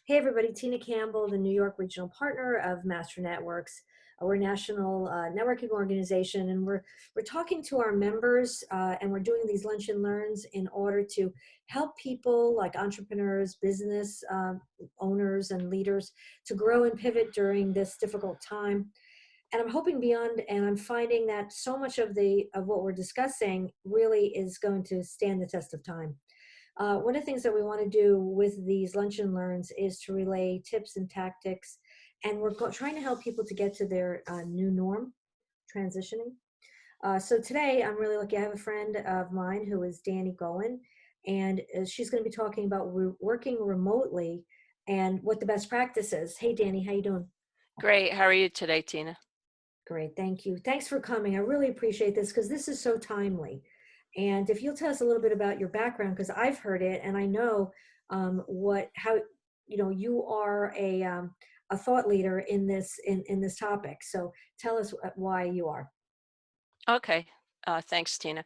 Hey everybody, Tina Campbell, the New York Regional Partner of Master Networks. We're a national networking organization, and we're talking to our members, and we're doing these lunch and learns in order to help people like entrepreneurs, business owners, and leaders to grow and pivot during this difficult time. And I'm hoping beyond, and I'm finding that so much of what we're discussing really is going to stand the test of time. One of the things that we want to do with these lunch and learns is to relay tips and tactics, and trying to help people to get to their new norm, transitioning. So today, I'm really lucky. I have a friend of mine who is Dani Gowen, and she's going to be talking about working remotely and what the best practice is. Hey, Dani, how you doing? Great. How are you today, Tina? Great, thank you. Thanks for coming. I really appreciate this because this is so timely. And if you'll tell us a little bit about your background, because I've heard it and I know how you are a thought leader in this topic. So tell us why you are. Okay. Thanks, Tina.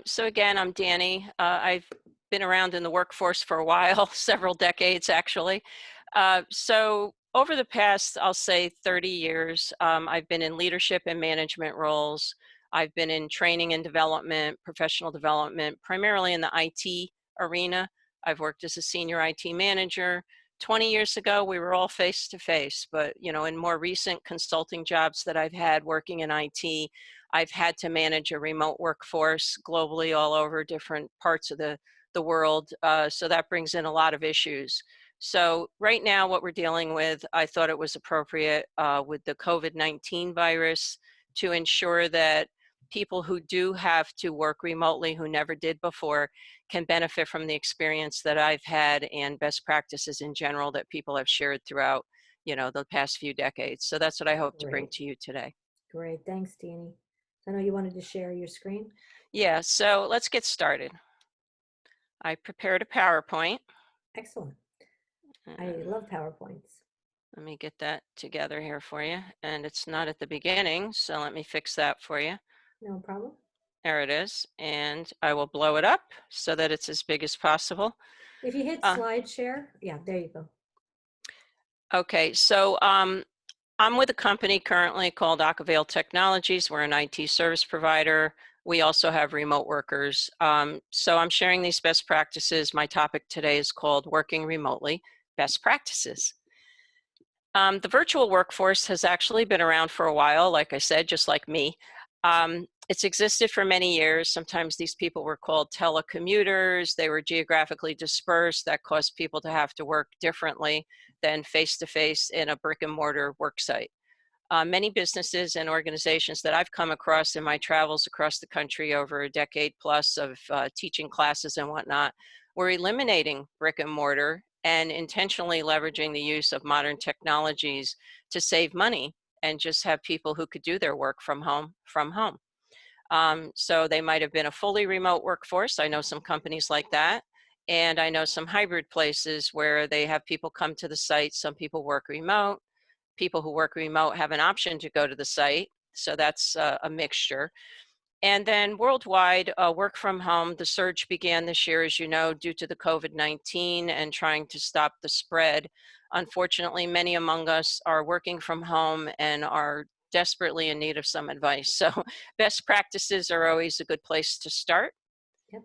So again, I'm Dani. I've been around in the workforce for a while, several decades actually. So over the past, I'll say 30 years, I've been in leadership and management roles. I've been in training and development, professional development, primarily in the IT arena. I've worked as a senior IT manager. 20 years ago, we were all face to face, but in more recent consulting jobs that I've had working in IT, I've had to manage a remote workforce globally all over different parts of the world. So that brings in a lot of issues. So right now what we're dealing with, I thought it was appropriate with the COVID-19 virus to ensure that people who do have to work remotely, who never did before, can benefit from the experience that I've had and best practices in general that people have shared throughout, the past few decades. So that's what I hope to bring Great, to you today. great. Thanks, Dani. I know you wanted to share your screen. Yeah, so let's get started. I prepared a PowerPoint. Excellent. I And love PowerPoints. let me get that together here for you. And it's not at the beginning, so let me fix that for you. No problem. There it is. And I will blow it up so that it's as big as possible. If you hit Uh, slide share, yeah, there you go. okay, so I'm with a company currently called Acavale Technologies. We're an IT service provider. We also have remote workers. So I'm sharing these best practices. My topic today is called Working Remotely, Best Practices. The virtual workforce has actually been around for a while, like I said, just like me. It's existed for many years. Sometimes these people were called telecommuters. They were geographically dispersed. That caused people to have to work differently than face-to-face in a brick and mortar work site. Many businesses and organizations that I've come across in my travels across the country over a decade plus of teaching classes and whatnot were eliminating brick and mortar and intentionally leveraging the use of modern technologies to save money and just have people who could do their work from home. So they might have been a fully remote workforce. I know some companies like that. And I know some hybrid places where they have people come to the site. Some people work remote. People who work remote have an option to go to the site. So that's a mixture. And then worldwide, work from home, the surge began this year, as you know, due to the COVID-19 and trying to stop the spread. Unfortunately, many among us are working from home and are desperately in need of some advice. So best practices are always a good place to start. Yep.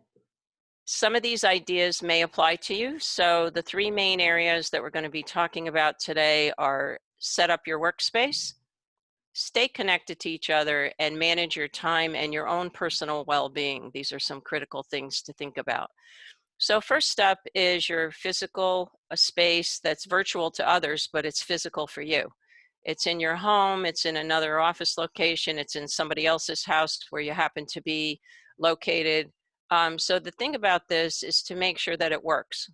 Some of these ideas may apply to you. So the three main areas that we're going to be talking about today are set up your workspace, stay connected to each other, and manage your time and your own personal well-being. These are some critical things to think about. So first up is your physical space that's virtual to others, but it's physical for you. It's in your home, it's in another office location, it's in somebody else's house where you happen to be located. So the thing about this is to make sure that it works.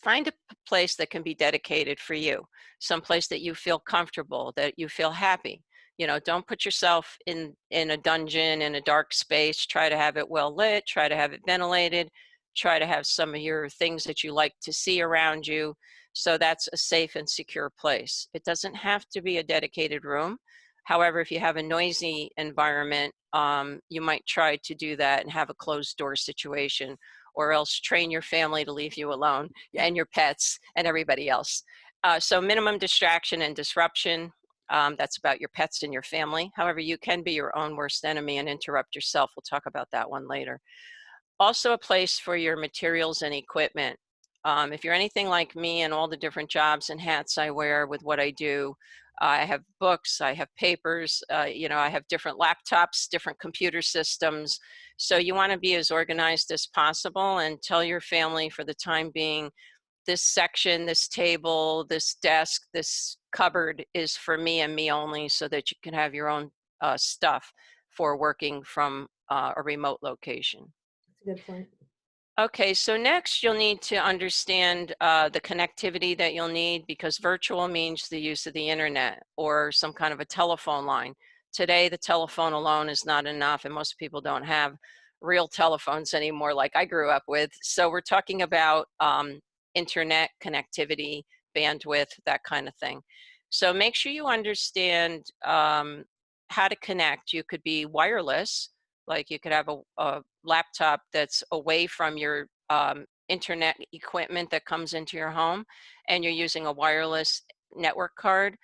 Find a place that can be dedicated for you, some place that you feel comfortable, that you feel happy. Don't put yourself in a dungeon, in a dark space. Try to have it well lit, try to have it ventilated, try to have some of your things that you like to see around you. So that's a safe and secure place. It doesn't have to be a dedicated room. However, if you have a noisy environment, you might try to do that and have a closed door situation, or else train your family to leave you alone and your pets and everybody else. So minimum distraction and disruption. That's about your pets and your family. However, you can be your own worst enemy and interrupt yourself. We'll talk about that one later. Also a place for your materials and equipment. If you're anything like me and all the different jobs and hats I wear with what I do, I have books, I have papers, I have different laptops, different computer systems. So you want to be as organized as possible and tell your family for the time being, this section, this table, this desk, this cupboard is for me and me only, so that you can have your own stuff for working from a remote location. That's a good point. Okay, so next you'll need to understand the connectivity that you'll need, because virtual means the use of the internet or some kind of a telephone line. Today, the telephone alone is not enough, and most people don't have real telephones anymore like I grew up with. So we're talking about internet connectivity, bandwidth, that kind of thing. So make sure you understand how to connect. You could be wireless, like you could have a laptop that's away from your internet equipment that comes into your home, and you're using a wireless network card,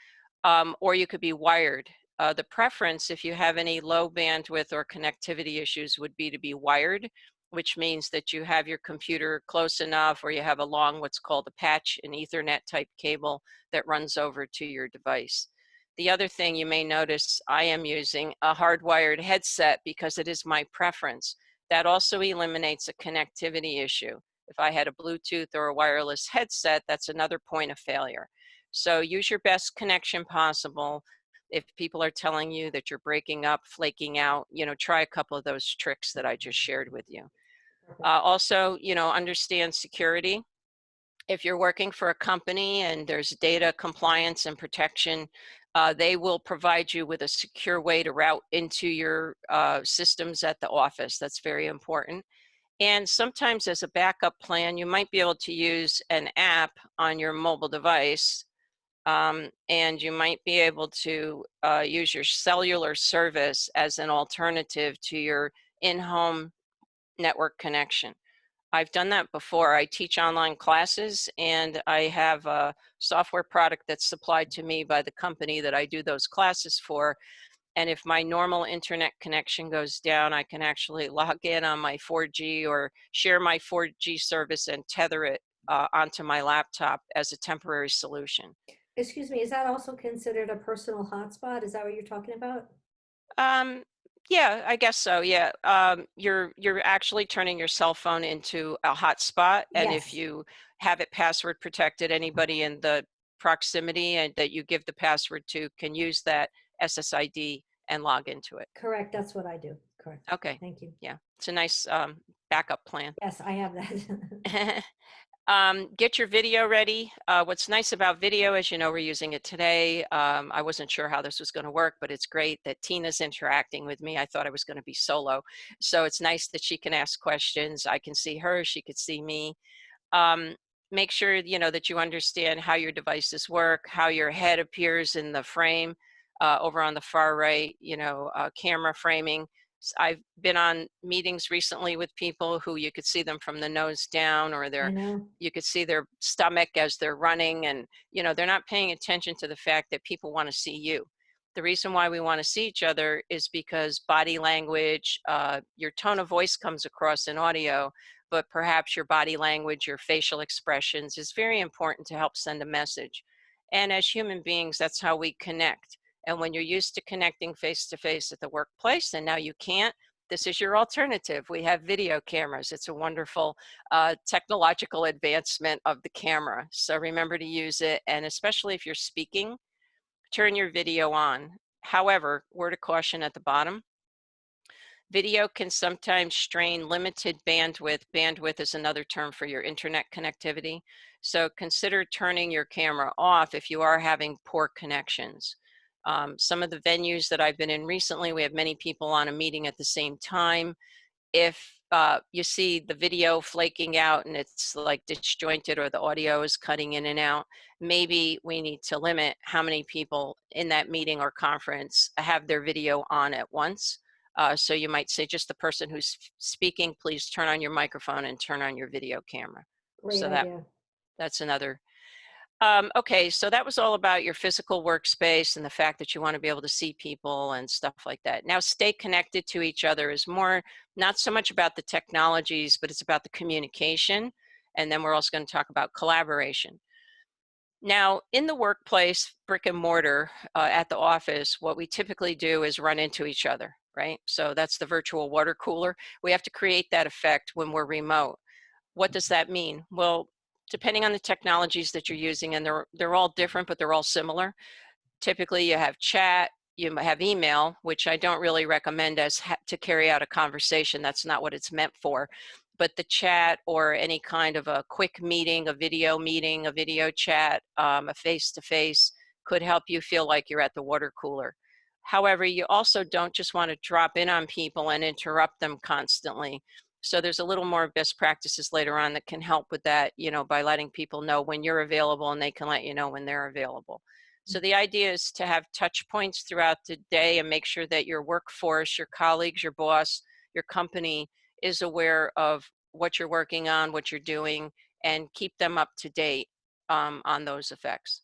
or you could be wired. The preference, if you have any low bandwidth or connectivity issues, would be to be wired, which means that you have your computer close enough, or you have a long, what's called a patch, an Ethernet type cable that runs over to your device. The other thing you may notice, I am using a hardwired headset because it is my preference. That also eliminates a connectivity issue. If I had a Bluetooth or a wireless headset, that's another point of failure. So use your best connection possible. If people are telling you that you're breaking up, flaking out, try a couple of those tricks that I just shared with you. Also, understand security. If you're working for a company and there's data compliance and protection, they will provide you with a secure way to route into your systems at the office. That's very important. And sometimes as a backup plan, you might be able to use an app on your mobile device, and you might be able to use your cellular service as an alternative to your in-home network connection. I've done that before. I teach online classes, and I have a software product that's supplied to me by the company that I do those classes for. And if my normal internet connection goes down, I can actually log in on my 4G or share my 4G service and tether it onto my laptop as a temporary solution. Excuse me, is that also considered a personal hotspot? Is that what you're talking about? Um, yeah, I guess so. Yeah, you're actually turning your cell phone into a hotspot, and if Yes, you have it password protected, anybody in the proximity and that you give the password to can use that SSID and log into it. correct. That's what I do. Correct. Okay, Thank you. yeah, it's a nice backup plan. Yes, I have that. Get your video ready. What's nice about video, as you know, we're using it today. I wasn't sure how this was going to work, but it's great that Tina's interacting with me. I thought I was going to be solo. So it's nice that she can ask questions. I can see her, she could see me. Um, Make sure, that you understand how your devices work, how your head appears in the frame. Over on the far right, camera framing. I've been on meetings recently with people who you could see them from the nose down, or I know. you could see their stomach as they're running, and they're not paying attention to the fact that people want to see you. The reason why we want to see each other is because body language, your tone of voice comes across in audio, but perhaps your body language, your facial expressions is very important to help send a message. And as human beings, that's how we connect. And when you're used to connecting face to face at the workplace and now you can't, this is your alternative. We have video cameras. It's a wonderful technological advancement of the camera. So remember to use it. And especially if you're speaking, turn your video on. However, word of caution at the bottom, video can sometimes strain limited bandwidth. Bandwidth is another term for your internet connectivity. So consider turning your camera off if you are having poor connections. Some of the venues that I've been in recently, we have many people on a meeting at the same time. If you see the video flaking out and it's like disjointed, or the audio is cutting in and out, maybe we need to limit how many people in that meeting or conference have their video on at once. So you might say just the person who's speaking, please turn on your microphone and turn on your video camera. Great So idea. that's another. Okay, so that was all about your physical workspace and the fact that you want to be able to see people and stuff like that. Now, stay connected to each other is more not so much about the technologies, but it's about the communication. And then we're also going to talk about collaboration. Now, in the workplace, brick and mortar, at the office, what we typically do is run into each other, right? So that's the virtual water cooler. We have to create that effect when we're remote. What does that mean? Well, depending on the technologies that you're using, and they're all different, but they're all similar. Typically, you have chat, you might have email, which I don't really recommend as to carry out a conversation. That's not what it's meant for. But the chat or any kind of a quick meeting, a video chat, a face-to-face could help you feel like you're at the water cooler. However, you also don't just want to drop in on people and interrupt them constantly. So there's a little more best practices later on that can help with that, by letting people know when you're available and they can let you know when they're available. So the idea is to have touch points throughout the day and make sure that your workforce, your colleagues, your boss, your company is aware of what you're working on, what you're doing, and keep them up to date on those effects.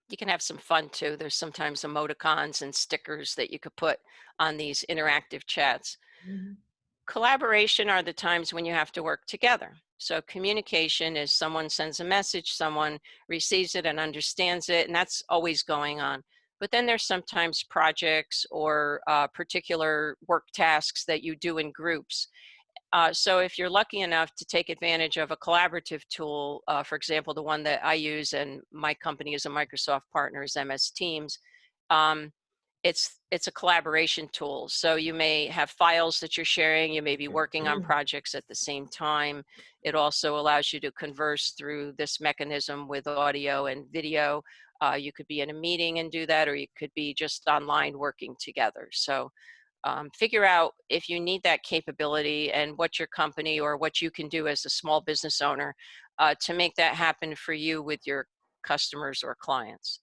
You can have some fun too. There's sometimes emoticons and stickers that you could put on these interactive chats. Mhm. Collaboration are the times when you have to work together. So communication is someone sends a message, someone receives it and understands it, and that's always going on. But then there's sometimes projects or particular work tasks that you do in groups. So if you're lucky enough to take advantage of a collaborative tool, for example, the one that I use and my company is a Microsoft partner is MS Teams. Um, it's a collaboration tool. So you may have files that you're sharing. You may be working on projects at the same time. It also allows you to converse through this mechanism with audio and video. You could be in a meeting and do that, or you could be just online working together. So figure out if you need that capability and what your company or what you can do as a small business owner to make that happen for you with your customers or clients.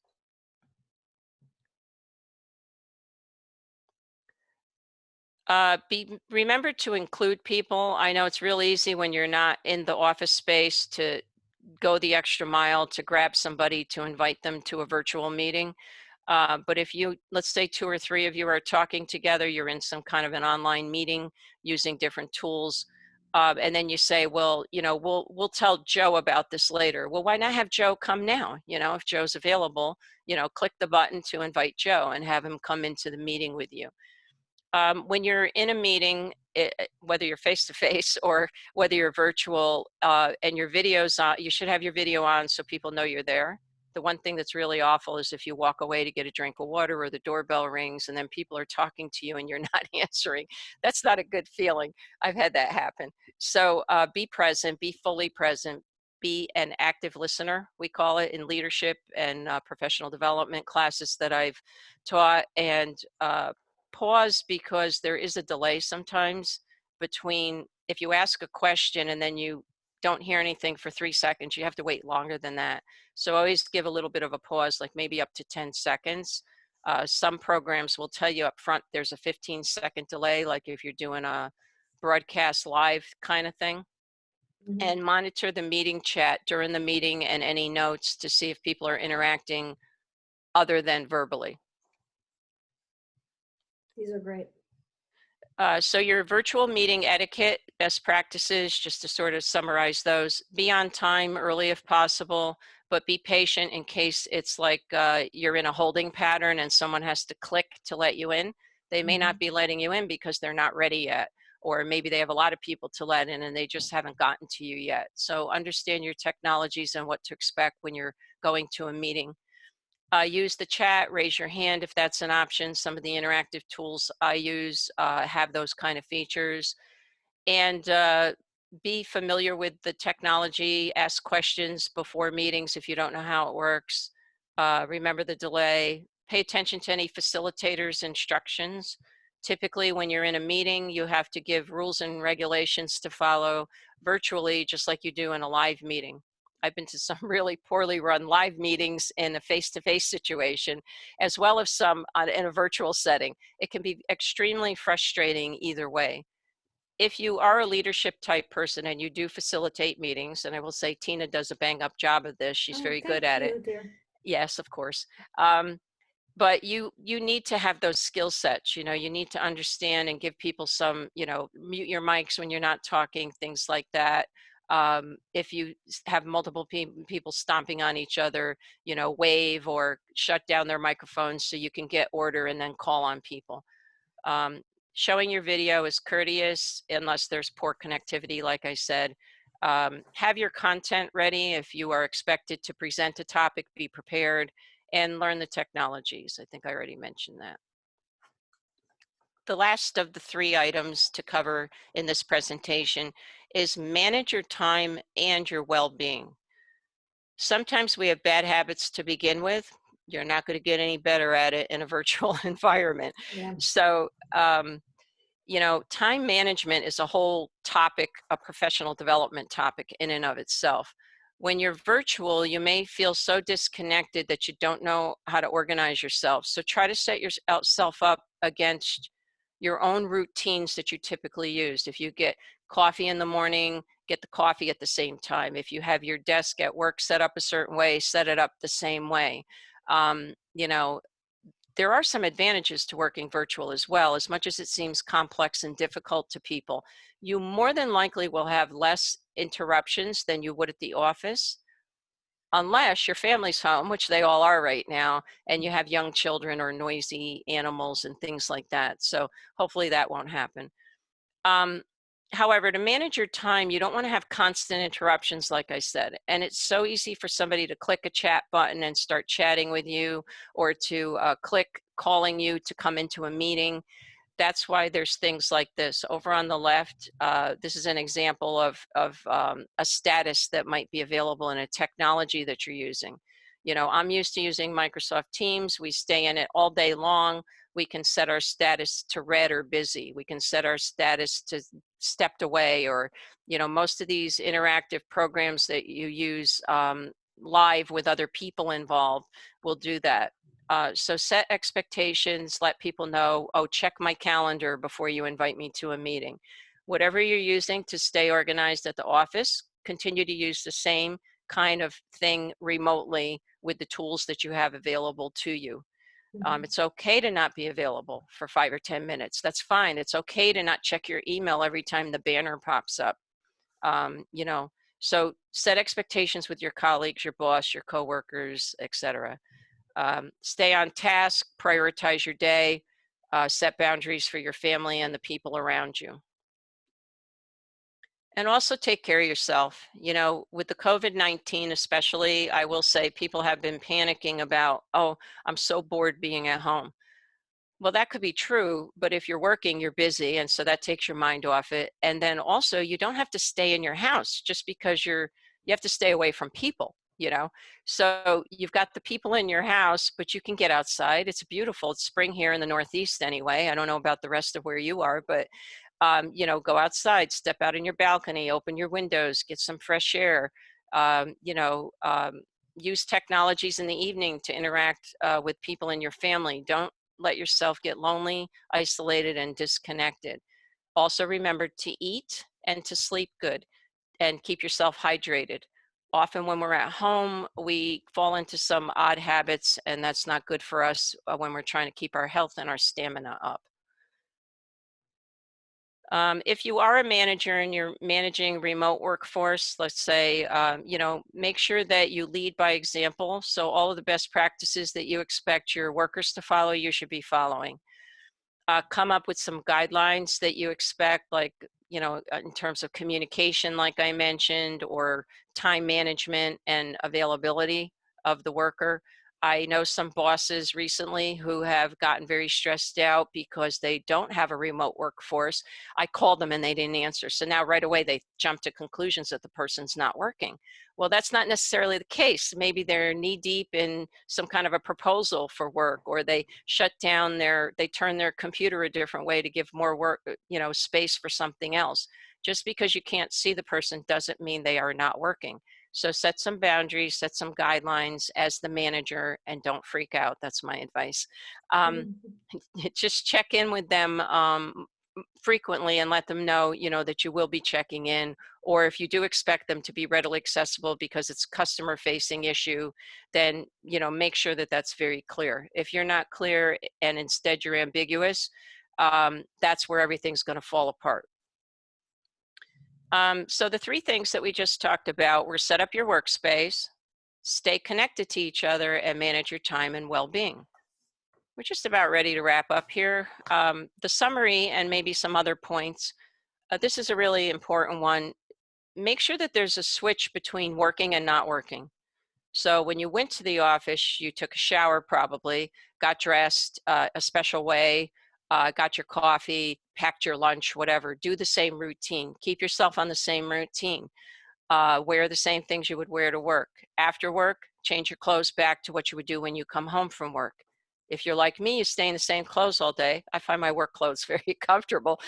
Remember to include people. I know it's real easy when you're not in the office space to go the extra mile to grab somebody to invite them to a virtual meeting. But if you, let's say 2 or 3 of you are talking together, you're in some kind of an online meeting using different tools, and then you say, well, we'll tell Joe about this later. Well, why not have Joe come now? If Joe's available, click the button to invite Joe and have him come into the meeting with you. When you're in a meeting, whether you're face to face or whether you're virtual, and your video's on, you should have your video on so people know you're there. The one thing that's really awful is if you walk away to get a drink of water or the doorbell rings and then people are talking to you and you're not answering. That's not a good feeling. I've had that happen. So be present, be fully present, be an active listener, we call it in leadership and professional development classes that I've taught. And pause because there is a delay sometimes between if you ask a question and then you don't hear anything for 3 seconds, you have to wait longer than that. So always give a little bit of a pause, like maybe up to 10 seconds. Some programs will tell you up front there's a 15-second delay, like if you're doing a broadcast live kind of thing. Mhm. And monitor the meeting chat during the meeting and any notes to see if people are interacting other than verbally. These are great. So your virtual meeting etiquette best practices, just to sort of summarize those, be on time early if possible, but be patient in case it's like you're in a holding pattern and someone has to click to let you in. They may not Mhm. be letting you in because they're not ready yet, or maybe they have a lot of people to let in and they just haven't gotten to you yet. So understand your technologies and what to expect when you're going to a meeting. Use the chat, raise your hand if that's an option. Some of the interactive tools I use have those kind of features. And be familiar with the technology, ask questions before meetings if you don't know how it works. Remember the delay. Pay attention to any facilitators' instructions. Typically, when you're in a meeting, you have to give rules and regulations to follow virtually, just like you do in a live meeting. I've been to some really poorly run live meetings in a face-to-face situation, as well as some in a virtual setting. It can be extremely frustrating either way. If you are a leadership type person and you do facilitate meetings, and I will say Tina does a bang up job of this, she's Oh, very good thank at it. you, dear. Yes, of course. Um, but you need to have those skill sets. You need to understand and give people some, mute your mics when you're not talking, things like that. If you have multiple people stomping on each other, wave or shut down their microphones so you can get order and then call on people. um, Showing your video is courteous unless there's poor connectivity, like I said. Have your content ready. If you are expected to present a topic, be prepared and learn the technologies. I think I already mentioned that. The last of the 3 items to cover in this presentation is manage your time and your well-being. Sometimes we have bad habits to begin with. You're not going to get any better at it in a virtual environment. Yeah. So, time management is a whole topic, a professional development topic in and of itself. When you're virtual, you may feel so disconnected that you don't know how to organize yourself. So try to set yourself up against your own routines that you typically use. If you get coffee in the morning, get the coffee at the same time. If you have your desk at work set up a certain way, set it up the same way. Um, you know, there are some advantages to working virtual as well. As much as it seems complex and difficult to people, you more than likely will have less interruptions than you would at the office, unless your family's home, which they all are right now, and you have young children or noisy animals and things like that. So hopefully that won't happen. Um, However, to manage your time, you don't want to have constant interruptions, like I said. And it's so easy for somebody to click a chat button and start chatting with you, or to click calling you to come into a meeting. That's why there's things like this. Over on the left, this is an example of a status that might be available in a technology that you're using. I'm used to using Microsoft Teams. We stay in it all day long. We can set our status to read or busy. We can set our status to stepped away, or, most of these interactive programs that you use live with other people involved will do that. So set expectations, let people know, oh, check my calendar before you invite me to a meeting. Whatever you're using to stay organized at the office, continue to use the same kind of thing remotely with the tools that you have available to you. Mhm. It's okay to not be available for 5 or 10 minutes. That's fine. It's okay to not check your email every time the banner pops up. Um, you know, so set expectations with your colleagues, your boss, your coworkers, etc. Stay on task, prioritize your day, set boundaries for your family and the people around you. And also take care of yourself. With the COVID-19 especially, I will say people have been panicking about, oh, I'm so bored being at home. Well, that could be true, but if you're working, you're busy, and so that takes your mind off it. And then also, you don't have to stay in your house just because you have to stay away from people. So you've got the people in your house, but you can get outside. It's beautiful. It's spring here in the Northeast anyway. I don't know about the rest of where you are, but go outside, step out in your balcony, open your windows, get some fresh air. Um, you know, um, Use technologies in the evening to interact with people in your family. Don't let yourself get lonely, isolated, and disconnected. Also remember to eat and to sleep good and keep yourself hydrated. Often when we're at home, we fall into some odd habits, and that's not good for us when we're trying to keep our health and our stamina up. If you are a manager and you're managing remote workforce, let's say, make sure that you lead by example. So all of the best practices that you expect your workers to follow, you should be following. Come up with some guidelines that you expect, like, in terms of communication, like I mentioned, or time management and availability of the worker. I know some bosses recently who have gotten very stressed out because they don't have a remote workforce. I called them and they didn't answer. So now right away they jump to conclusions that the person's not working. Well, that's not necessarily the case. Maybe they're knee deep in some kind of a proposal for work, or they they turn their computer a different way to give more work, space for something else. Just because you can't see the person doesn't mean they are not working. So set some boundaries, set some guidelines as the manager, and don't freak out. That's my advice. Um, Mhm. just check in with them frequently and let them know, that you will be checking in. Or if you do expect them to be readily accessible because it's customer facing issue, then, make sure that that's very clear. If you're not clear and instead you're ambiguous, that's where everything's going to fall apart. So the three things that we just talked about were set up your workspace, stay connected to each other, and manage your time and well-being. We're just about ready to wrap up here. The summary and maybe some other points. This is a really important one. Make sure that there's a switch between working and not working. So when you went to the office, you took a shower probably, got dressed a special way, got your coffee, packed your lunch, whatever. Do the same routine. Keep yourself on the same routine. Wear the same things you would wear to work. After work, change your clothes back to what you would do when you come home from work. If you're like me, you stay in the same clothes all day. I find my work clothes very comfortable.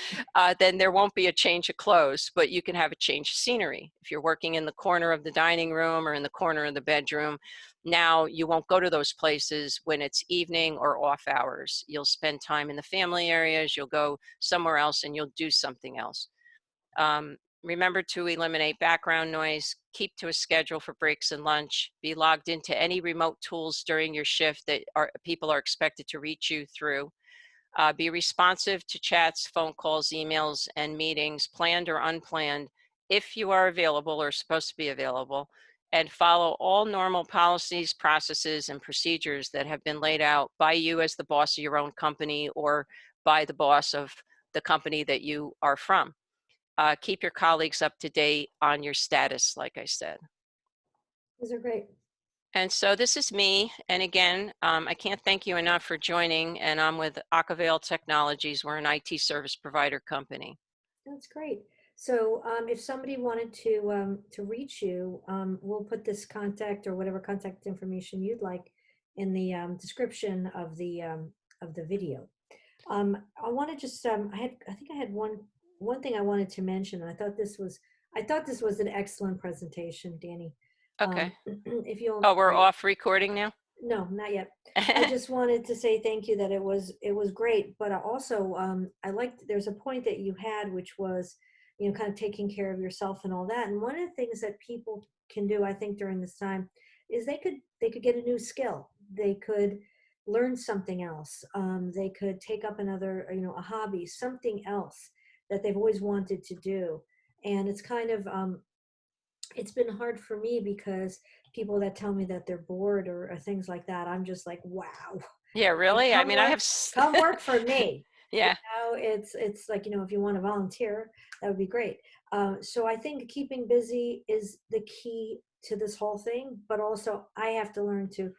Then there won't be a change of clothes, but you can have a change of scenery. If you're working in the corner of the dining room or in the corner of the bedroom, now you won't go to those places when it's evening or off hours. You'll spend time in the family areas, you'll go somewhere else, and you'll do something else. Remember to eliminate background noise, keep to a schedule for breaks and lunch, be logged into any remote tools during your shift that people are expected to reach you through. Be responsive to chats, phone calls, emails, and meetings, planned or unplanned, if you are available or supposed to be available, and follow all normal policies, processes, and procedures that have been laid out by you as the boss of your own company or by the boss of the company that you are from. Keep your colleagues up to date on your status, like I said. These are great. And so this is me. And again, I can't thank you enough for joining. And I'm with Acavale Technologies. We're an IT service provider company. That's great. So if somebody wanted to reach you, we'll put this contact or whatever contact information you'd like in the description of the video. I want to just I think I had one thing I wanted to mention. And I thought this was an excellent presentation, Danny. Okay. If you'll, Oh, we're off recording now? no, not yet. I just wanted to say thank you that it was great, but I also I liked there's a point that you had which was, kind of taking care of yourself and all that. And one of the things that people can do, I think, during this time is they could get a new skill. They could learn something else. They could take up another, a hobby, something else that they've always wanted to do. And it's kind of it's been hard for me because people that tell me that they're bored or things like that, I'm just like, wow, Yeah, like, really? I mean, I have, come work for me. yeah, It's like, if you want to volunteer, that would be great. So I think keeping busy is the key to this whole thing, but also I have to learn to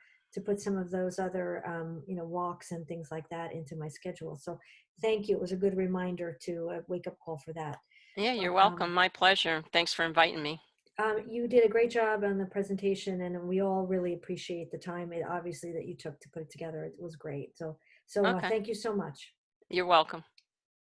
put some of those other, walks and things like that into my schedule. So thank you. It was a good reminder to wake up call for that. yeah, But you're welcome. My pleasure. Thanks for inviting me. you did a great job on the presentation, and we all really appreciate the time, obviously, that you took to put it together. It was great. So Okay. thank you so much. You're welcome.